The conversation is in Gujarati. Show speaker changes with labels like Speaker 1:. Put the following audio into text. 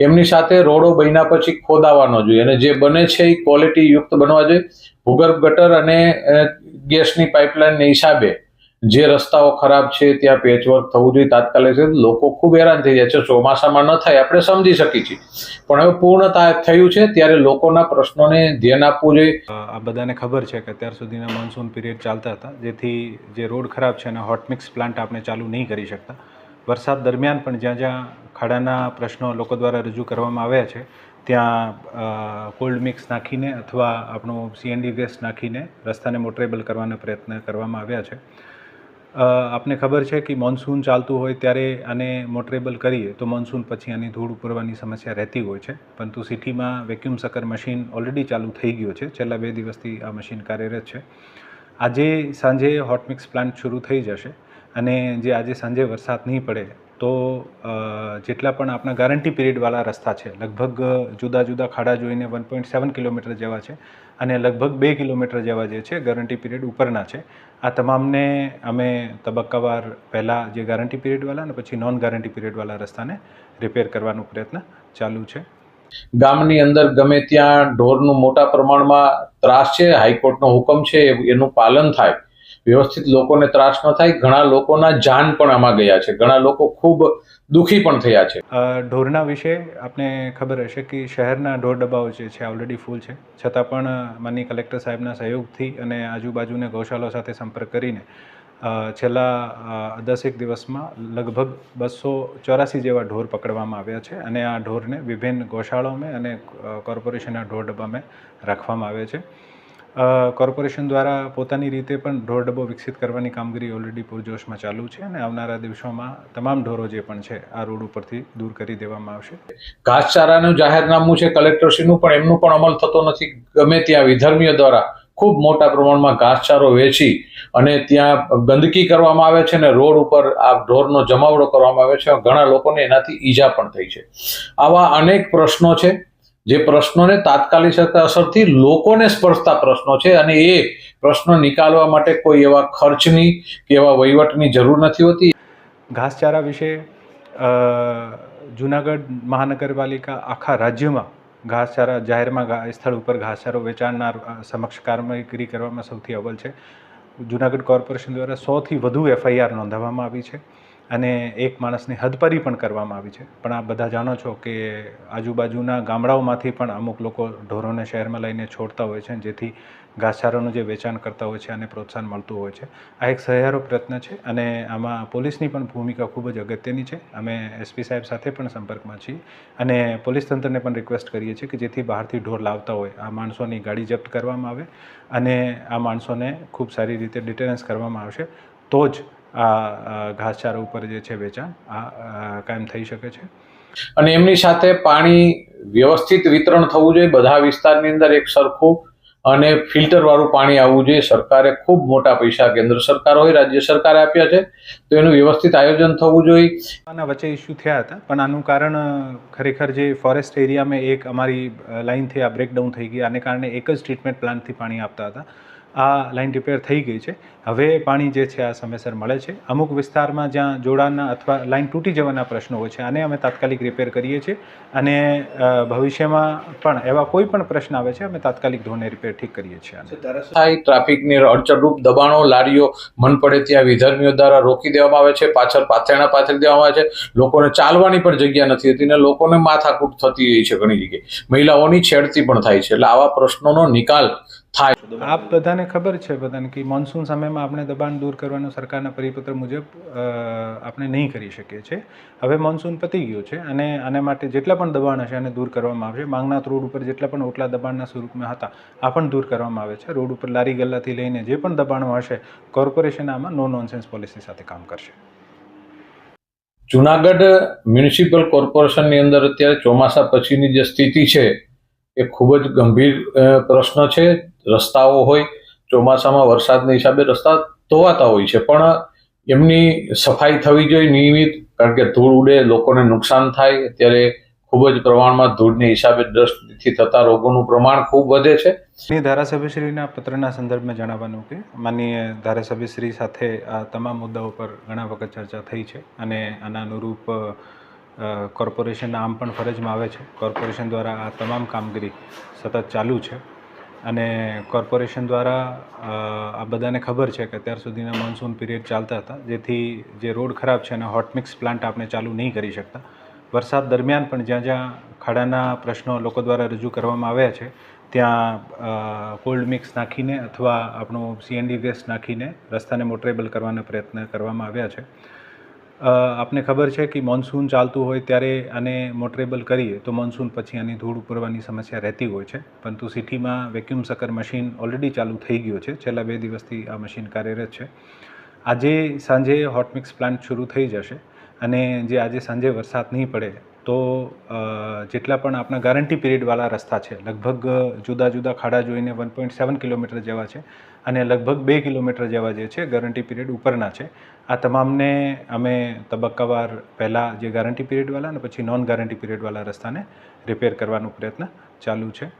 Speaker 1: એમની સાથે રોડો બન્યા પછી ખોદાવા ન જોઈએ અને જે બને છે એ ક્વોલિટી યુક્ત બનવા જોઈએ. ભૂગર્ભ ગટર અને ગેસની પાઇપલાઇનના હિસાબે જે રસ્તાઓ ખરાબ છે ત્યાં પેચવર્ક થવું જોઈએ તાત્કાલિક. લોકો ખૂબ હેરાન થઈ જાય છે. ચોમાસામાં ન થાય આપણે સમજી શકીએ છીએ, પણ હવે પૂર્ણ થયું છે ત્યારે લોકોના પ્રશ્નોને ધ્યાન આપવું જોઈએ.
Speaker 2: આ બધાને ખબર છે કે અત્યાર સુધીના મોન્સૂન પીરિયડ ચાલતા હતા, જેથી જે રોડ ખરાબ છે અને હોટ મિક્સ પ્લાન્ટ આપણે ચાલુ નહીં કરી શકતા. વરસાદ દરમિયાન પણ જ્યાં જ્યાં ખાડાના પ્રશ્નો લોકો દ્વારા રજૂ કરવામાં આવ્યા છે ત્યાં કોલ્ડ મિક્સ નાખીને અથવા આપણું CND વેસ્ટ નાખીને રસ્તાને મોટરેબલ કરવાના પ્રયત્ન કરવામાં આવ્યા છે. આપને ખબર છે કે મોન્સૂન ચાલતું હોય ત્યારે આને મોટરેબલ કરીએ તો મોન્સૂન પછી આની ધૂળ ઉપરવાની સમસ્યા રહેતી હોય છે, પરંતુ સિટીમાં વેક્યુમ સકર મશીન ઓલરેડી ચાલુ થઈ ગયું છે. છેલ્લા 2 દિવસથી આ મશીન કાર્યરત છે. આજે સાંજે હોટ મિક્સ પ્લાન્ટ શરૂ થઈ જશે અને જે આજે સાંજે વરસાદ નહીં પડે તો જેટલા પણ આપણા ગારંટી પીરિયડવાળા રસ્તા છે, લગભગ જુદા જુદા ખાડા જોઈને 1.7 કિલોમીટર જેવા છે અને લગભગ 2 કિલોમીટર જેવા જે છે ગારંટી પીરિયડ ઉપરના છે. આ તમામને અમે તબક્કાવાર પહેલાં જે ગારંટી પીરિયડવાળા અને પછી નોન ગારંટી પીરિયડવાળા રસ્તાને રિપેર કરવાનો પ્રયત્ન ચાલુ છે.
Speaker 1: ગામની અંદર ગમે ત્યાં ઢોરનું મોટા પ્રમાણમાં ત્રાસ છે. હાઈકોર્ટનો હુકમ છે એનું પાલન થાય, વ્યવસ્થિત લોકોને ત્રાસ ન થાય. ઘણા લોકોના જાન પણ આમાં ગયા છે, ઘણા લોકો ખૂબ દુઃખી પણ થયા છે.
Speaker 2: ઢોરના વિશે આપને ખબર હશે કે શહેરના ઢોર ડબ્બાઓ જે છે ઓલરેડી ફૂલ છે, છતાં પણ માનનીય કલેક્ટર સાહેબના સહયોગથી અને આજુબાજુને ગૌશાળાઓ સાથે સંપર્ક કરીને છેલ્લા 10 દિવસમાં લગભગ 284 જેવા ઢોર પકડવામાં આવ્યા છે અને આ ઢોરને વિભિન્ન ગૌશાળાઓમાં અને કોર્પોરેશનના ઢોર ડબ્બામાં રાખવામાં આવે છે. કોર્પોરેશન દ્વારા પોતાની રીતે પણ ઢોર ડબ્બો વિકસિત કરવાની કામગીરી ઓલરેડી પૂરજોશમાં ચાલુ છે અને આવનારા દિવસોમાં તમામ ઢોરો જે પણ છે આ રોડ ઉપરથી દૂર કરી દેવામાં આવશે.
Speaker 1: ઘાસચારાનું જાહેરનામું છે કલેક્ટરશ્રીનું, પણ એમનું પણ અમલ થતો નથી. ગમે ત્યાં વિધર્મીઓ દ્વારા ખૂબ મોટા પ્રમાણમાં ઘાસચારો વેચી અને ત્યાં ગંદકી કરવામાં આવે છે અને રોડ ઉપર આ ઢોરનો જમાવડો કરવામાં આવે છે. ઘણા લોકોને એનાથી ઈજા પણ થઈ છે. આવા અનેક પ્રશ્નો છે જે પ્રશ્નોને તાત્કાલિક અસરથી લોકોને સ્પર્શતા પ્રશ્નો છે અને એ પ્રશ્નો નિકાલવા માટે કોઈ એવા ખર્ચની કે એવા વહીવટની જરૂર નથી હોતી.
Speaker 2: ઘાસચારા વિશે જૂનાગઢ મહાનગરપાલિકા આખા રાજ્યમાં ઘાસચારા જાહેરમાં સ્થળ ઉપર ઘાસચારો વેચાણનાર સમક્ષ કામગીરી કરવામાં સૌથી અવ્વલ છે. જૂનાગઢ કોર્પોરેશન દ્વારા 100થી વધુ FIR નોંધાવવામાં આવી છે અને એક માણસની હદપારી પણ કરવામાં આવી છે. પણ આપ બધા જાણો છો કે આજુબાજુના ગામડાઓમાંથી પણ અમુક લોકો ઢોરોને શહેરમાં લઈને છોડતા હોય છે, જેથી ઘાસચારાનું જે વેચાણ કરતા હોય છે અને પ્રોત્સાહન મળતું હોય છે. આ એક સહિયારો પ્રયત્ન છે અને આમાં પોલીસની પણ ભૂમિકા ખૂબ જ અગત્યની છે. અમે SP સાહેબ સાથે પણ સંપર્કમાં છીએ અને પોલીસ તંત્રને પણ રિક્વેસ્ટ કરીએ છીએ કે જેથી બહારથી ઢોર લાવતા હોય આ માણસોની ગાડી જપ્ત કરવામાં આવે અને આ માણસોને ખૂબ સારી રીતે ડિટેરન્સ કરવામાં આવશે, તો જ આ ઘાસચારા ઉપર જે છે વેચાણ આ કાયમ થઈ શકે છે.
Speaker 1: અને એમની સાથે પાણી વ્યવસ્થિત વિતરણ થવું જોઈએ. બધા વિસ્તારની અંદર એક સરખું અને ફિલ્ટર વાળું પાણી આવવું જોઈએ. સરકારે ખૂબ મોટા પૈસા કેન્દ્ર સરકાર હોય રાજ્ય સરકારે આપ્યા છે, તો એનું વ્યવસ્થિત આયોજન થવું જોઈએ.
Speaker 2: આના વચ્ચે ઇસ્યુ થયા હતા, પણ આનું કારણ ખરેખર જે ફોરેસ્ટ એરિયામાં એક અમારી લાઇનથી આ બ્રેકડાઉન થઈ ગઈ. આને કારણે એક જ ટ્રીટમેન્ટ પ્લાન્ટથી પાણી આપતા હતા. આ લાઇન રિપેર થઈ ગઈ છે. હવે પાણી જે છે આ સમયસર મળે છે. અમુક વિસ્તારમાં જ્યાં જોડાણના અથવા લાઇન તૂટી જવાના પ્રશ્નો હોય છે આને અમે તાત્કાલિક રિપેર કરીએ છીએ અને ભવિષ્યમાં પણ એવા કોઈ પણ પ્રશ્ન આવે છે અમે તાત્કાલિક ધોરણે રિપેર ઠીક કરીએ છીએ.
Speaker 1: ટ્રાફિકની અડચણરૂપ દબાણો, લારીઓ મન પડે ત્યાં વિધર્મીઓ દ્વારા રોકી દેવામાં આવે છે, પાછળ પાથરણા પાથરી દેવામાં આવે છે. લોકોને ચાલવાની પણ જગ્યા નથી હોતી અને લોકોને માથાકૂટ થતી હોય છે. ઘણી જગ્યાએ મહિલાઓની છેડતી પણ થાય છે. એટલે આવા પ્રશ્નોનો નિકાલ થાય.
Speaker 2: આપ બધાને ખબર છે બધાને કે મોન્સૂન સમયમાં આપણે દબાણ દૂર કરવાનું સરકારના પરિપત્ર મુજબ આપણે નહીં કરી શકીએ છીએ. હવે મોન્સૂન પતી ગયું છે અને આના માટે જેટલા પણ દબાણ હશે આને દૂર કરવામાં આવશે. માંગનાથ રોડ ઉપર જેટલા પણ ઓટલા દબાણના સ્વરૂપમાં હતા આ પણ દૂર કરવામાં આવે છે. રોડ ઉપર લારી ગલ્લાથી લઈને જે પણ દબાણો હશે કોર્પોરેશન આમાં નો નોનસેન્સ પોલિસી સાથે કામ કરશે.
Speaker 1: જૂનાગઢ મ્યુનિસિપલ કોર્પોરેશનની અંદર અત્યારે ચોમાસા પછીની જે સ્થિતિ છે એ ખૂબ જ ગંભીર પ્રશ્ન છે. રસ્તાઓ હોય, ચોમાસામાં વરસાદના હિસાબે રસ્તા ધોવાતા હોય છે, પણ એમની સફાઈ થવી જોઈએ નિયમિત, કારણ કે ધૂળ ઉડે, લોકોને નુકસાન થાય. અત્યારે ખૂબ જ પ્રમાણમાં ધૂળને હિસાબે ડસ્ટથી થતા રોગોનું પ્રમાણ ખૂબ વધે છે.
Speaker 2: ધારાસભ્યશ્રીના પત્રના સંદર્ભમાં જણાવવાનું કે માનનીય ધારાસભ્યશ્રી સાથે આ તમામ મુદ્દાઓ પર ઘણા વખત ચર્ચા થઈ છે અને આના અનુરૂપ કોર્પોરેશનના આમ પણ ફરજમાં આવે છે. કોર્પોરેશન દ્વારા આ તમામ કામગીરી સતત ચાલુ છે અને કોર્પોરેશન દ્વારા આ બધાને ખબર છે કે અત્યાર સુધીના મોન્સૂન પીરિયડ ચાલતા હતા, જેથી જે રોડ ખરાબ છે અને હોટ મિક્સ પ્લાન્ટ આપણે ચાલુ નહીં કરી શકતા. વરસાદ દરમિયાન પણ જ્યાં જ્યાં ખાડાના પ્રશ્નો લોકો દ્વારા રજૂ કરવામાં આવ્યા છે ત્યાં કોલ્ડ મિક્સ નાખીને અથવા આપણું CND ગેસ નાખીને રસ્તાને મોટરેબલ કરવાના પ્રયત્ન કરવામાં આવ્યા છે. આપને ખબર છે કે મોન્સૂન ચાલતું હોય ત્યારે આને મોટરેબલ કરીએ તો મોન્સૂન પછી આની ધૂળ ઉપરવાની સમસ્યા રહેતી હોય છે, પરંતુ સિટીમાં વેક્યુમ સકર મશીન ઓલરેડી ચાલુ થઈ ગયું છે. છેલ્લા 2 દિવસથી આ મશીન કાર્યરત છે. આજે સાંજે હોટ મિક્સ પ્લાન્ટ શરૂ થઈ જશે અને જે આજે સાંજે વરસાદ નહીં પડે તો જેટલા પણ આપણા ગેરંટી પીરિયડવાળા રસ્તા છે, લગભગ જુદા જુદા ખાડા જોઈને 1.7 કિલોમીટર જેવા છે અને લગભગ 2 કિલોમીટર જેવા જે છે ગેરંટી પીરિયડ ઉપરના છે. આ તમામને અમે તબક્કાવાર પહેલાં જે ગેરંટી પીરિયડવાળા અને પછી નોન ગેરંટી પીરિયડવાળા રસ્તાને રિપેર કરવાનો પ્રયત્ન ચાલુ છે.